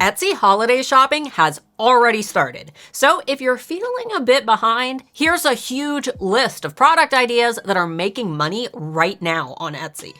Etsy holiday shopping has already started. So if you're feeling a bit behind, here's a huge list of product ideas that are making money right now on Etsy.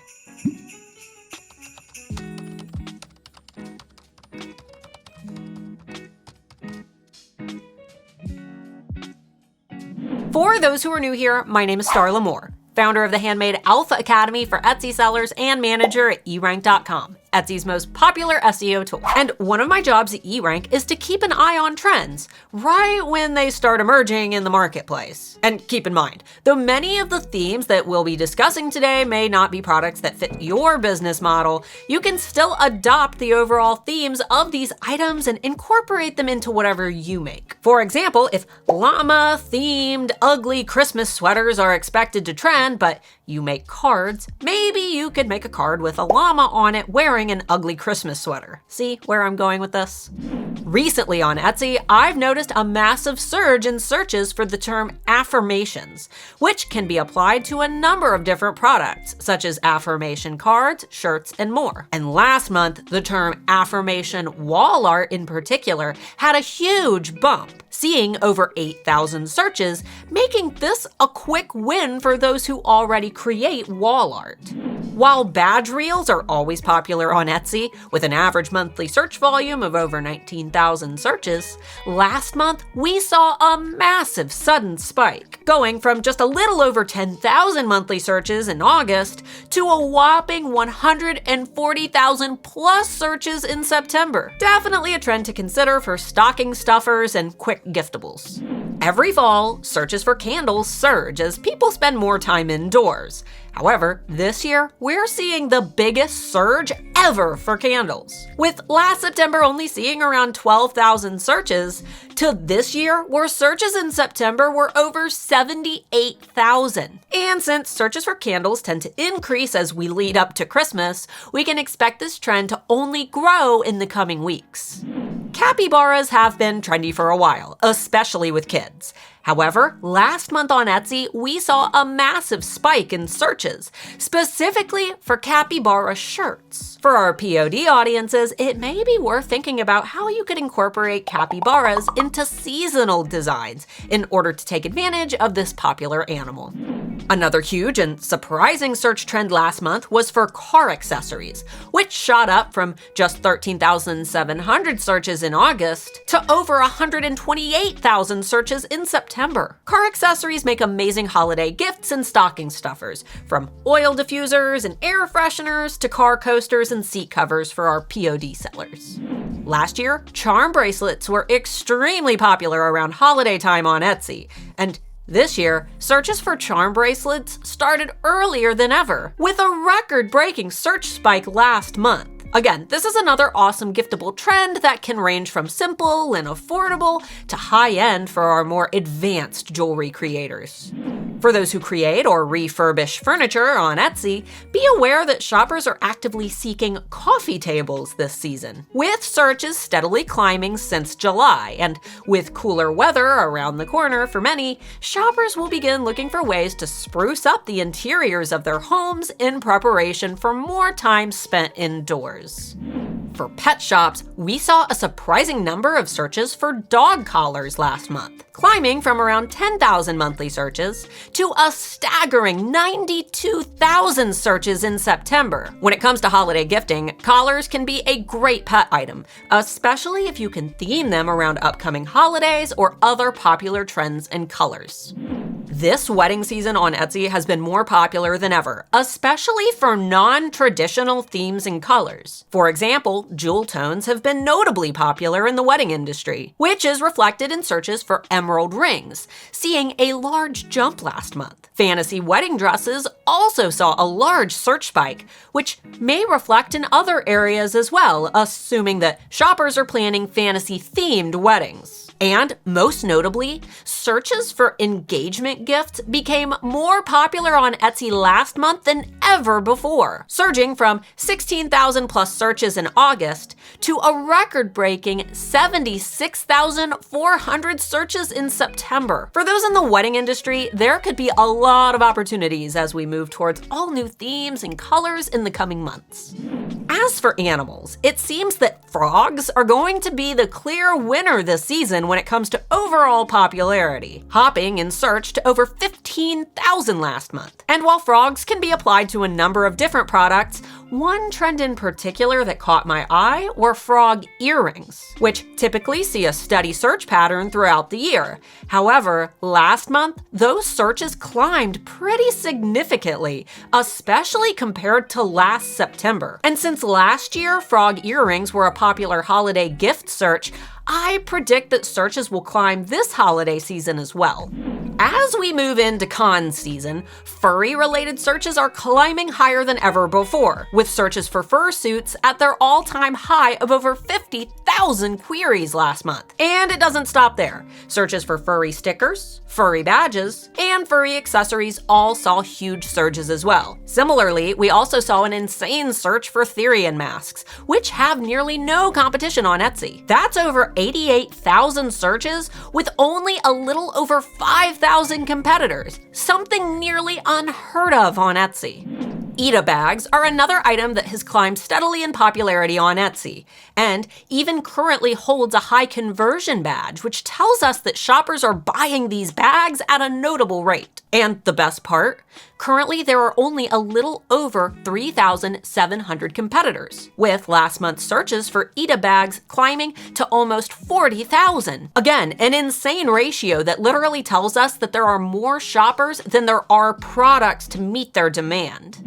For those who are new here, my name is Starla, founder of the Handmade Alpha Academy for Etsy sellers and manager at erank.com, Etsy's most popular SEO tool. And one of my jobs at eRank is to keep an eye on trends right when they start emerging in the marketplace. And keep in mind, though many of the themes that we'll be discussing today may not be products that fit your business model, you can still adopt the overall themes of these items and incorporate them into whatever you make. For example, if llama-themed ugly Christmas sweaters are expected to trend, but you make cards, maybe you could make a card with a llama on it wearing an ugly Christmas sweater. See where I'm going with this? Recently on Etsy, I've noticed a massive surge in searches for the term affirmations, which can be applied to a number of different products, such as affirmation cards, shirts, and more. And last month, the term affirmation wall art in particular had a huge bump, seeing over 8,000 searches, making this a quick win for those who already create wall art. While badge reels are always popular on Etsy, with an average monthly search volume of over 19,000 searches, last month we saw a massive sudden spike, going from just a little over 10,000 monthly searches in August to a whopping 140,000 plus searches in September. Definitely a trend to consider for stocking stuffers and quick giftables. Every fall, searches for candles surge as people spend more time indoors. However, this year, we're seeing the biggest surge ever for candles. With last September only seeing around 12,000 searches, to this year, where searches in September were over 78,000. And since searches for candles tend to increase as we lead up to Christmas, we can expect this trend to only grow in the coming weeks. Capybaras have been trendy for a while, especially with kids. However, last month on Etsy, we saw a massive spike in searches, specifically for capybara shirts. For our POD audiences, it may be worth thinking about how you could incorporate capybaras into seasonal designs in order to take advantage of this popular animal. Another huge and surprising search trend last month was for car accessories, which shot up from just 13,700 searches in August to over 128,000 searches in September. Car accessories make amazing holiday gifts and stocking stuffers, from oil diffusers and air fresheners to car coasters and seat covers for our POD sellers. Last year, charm bracelets were extremely popular around holiday time on Etsy, and this year, searches for charm bracelets started earlier than ever, with a record-breaking search spike last month. Again, this is another awesome giftable trend that can range from simple and affordable to high-end for our more advanced jewelry creators. For those who create or refurbish furniture on Etsy, be aware that shoppers are actively seeking coffee tables this season, with searches steadily climbing since July, and with cooler weather around the corner for many, shoppers will begin looking for ways to spruce up the interiors of their homes in preparation for more time spent indoors. For pet shops, we saw a surprising number of searches for dog collars last month, climbing from around 10,000 monthly searches to a staggering 92,000 searches in September. When it comes to holiday gifting, collars can be a great pet item, especially if you can theme them around upcoming holidays or other popular trends and colors. This wedding season on Etsy has been more popular than ever, especially for non-traditional themes and colors. For example, jewel tones have been notably popular in the wedding industry, which is reflected in searches for emerald rings, seeing a large jump last month. Fantasy wedding dresses also saw a large search spike, which may reflect in other areas as well, assuming that shoppers are planning fantasy-themed weddings. And most notably, searches for engagement gifts became more popular on Etsy last month than ever before, surging from 16,000 plus searches in August to a record-breaking 76,400 searches in September. For those in the wedding industry, there could be a lot of opportunities as we move towards all new themes and colors in the coming months. As for animals, it seems that frogs are going to be the clear winner this season when it comes to overall popularity, hopping in search to over 15,000 last month. And while frogs can be applied to a number of different products, one trend in particular that caught my eye were frog earrings, which typically see a steady search pattern throughout the year. However, last month, those searches climbed pretty significantly, especially compared to last September. And since last year, frog earrings were a popular holiday gift search, I predict that searches will climb this holiday season as well. As we move into con season, furry-related searches are climbing higher than ever before, with searches for fursuits at their all-time high of over 50,000 queries last month. And it doesn't stop there. Searches for furry stickers, furry badges, and furry accessories all saw huge surges as well. Similarly, we also saw an insane search for Therian masks, which have nearly no competition on Etsy. That's over 88,000 searches with only a little over 5,000 competitors, something nearly unheard of on Etsy. Ita bags are another item that has climbed steadily in popularity on Etsy, and even currently holds a high conversion badge, which tells us that shoppers are buying these bags at a notable rate. And the best part? Currently, there are only a little over 3,700 competitors, with last month's searches for Ita bags climbing to almost 40,000. Again, an insane ratio that literally tells us that there are more shoppers than there are products to meet their demand.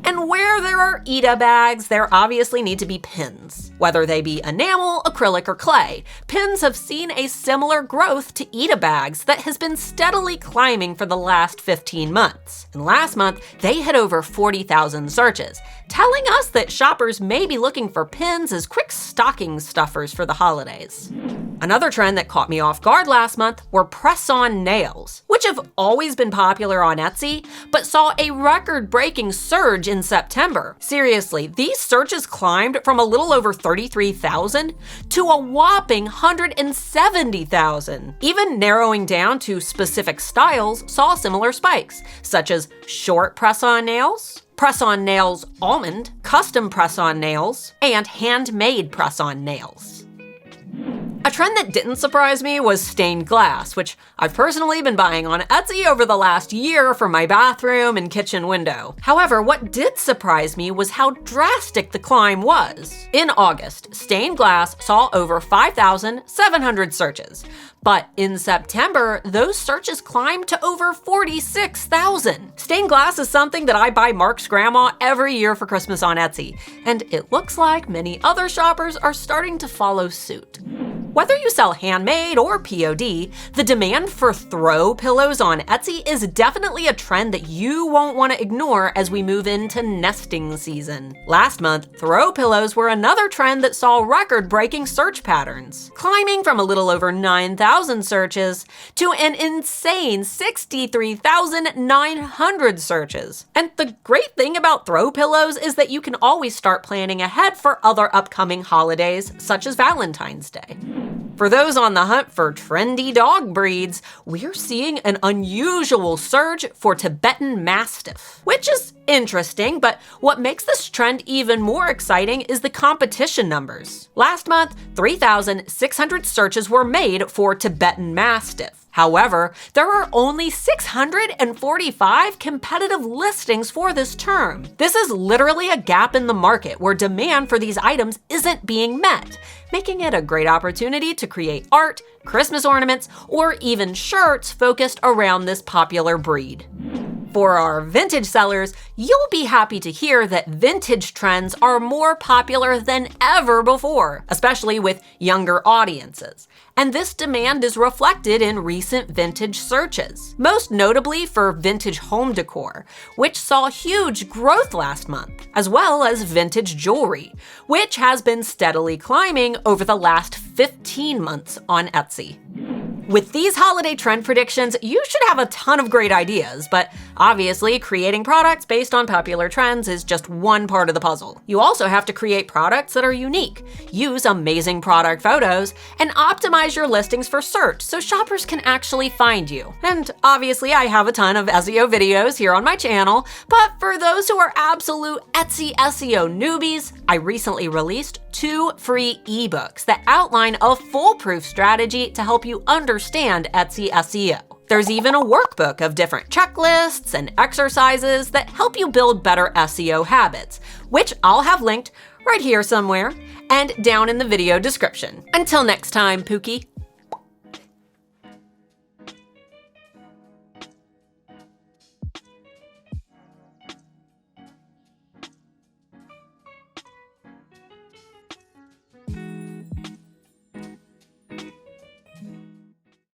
And where there are Ita bags, there obviously need to be pins. Whether they be enamel, acrylic, or clay, pins have seen a similar growth to Ita bags that has been steadily climbing for the last 15 months. And last month, they hit over 40,000 searches, telling us that shoppers may be looking for pins as quick stocking stuffers for the holidays. Another trend that caught me off guard last month were press-on nails, which have always been popular on Etsy, but saw a record-breaking surge in September. Seriously, these searches climbed from a little over 33,000 to a whopping 170,000. Even narrowing down to specific styles saw similar spikes, such as short press-on nails, press-on nails almond, custom press-on nails, and handmade press-on nails. A trend that didn't surprise me was stained glass, which I've personally been buying on Etsy over the last year for my bathroom and kitchen window. However, what did surprise me was how drastic the climb was. In August, stained glass saw over 5,700 searches. But in September, those searches climbed to over 46,000. Stained glass is something that I buy Mark's grandma every year for Christmas on Etsy, and it looks like many other shoppers are starting to follow suit. Whether you sell handmade or POD, the demand for throw pillows on Etsy is definitely a trend that you won't want to ignore as we move into nesting season. Last month, throw pillows were another trend that saw record-breaking search patterns, climbing from a little over 9,000 searches to an insane 63,900 searches. And the great thing about throw pillows is that you can always start planning ahead for other upcoming holidays, such as Valentine's Day. For those on the hunt for trendy dog breeds, we're seeing an unusual surge for Tibetan Mastiff, which is interesting, but what makes this trend even more exciting is the competition numbers. Last month, 3,600 searches were made for Tibetan Mastiff. However, there are only 645 competitive listings for this term. This is literally a gap in the market where demand for these items isn't being met, making it a great opportunity to create art, Christmas ornaments, or even shirts focused around this popular breed. For our vintage sellers, you'll be happy to hear that vintage trends are more popular than ever before, especially with younger audiences. And this demand is reflected in recent vintage searches, most notably for vintage home decor, which saw huge growth last month, as well as vintage jewelry, which has been steadily climbing over the last 15 months on Etsy. With these holiday trend predictions, you should have a ton of great ideas, but obviously creating products based on popular trends is just one part of the puzzle. You also have to create products that are unique, use amazing product photos, and optimize your listings for search so shoppers can actually find you. And obviously I have a ton of SEO videos here on my channel, but for those who are absolute Etsy SEO newbies, I recently released 2 free ebooks that outline a foolproof strategy to help you understand Etsy SEO. There's even a workbook of different checklists and exercises that help you build better SEO habits, which I'll have linked right here somewhere and down in the video description. Until next time, Pookie.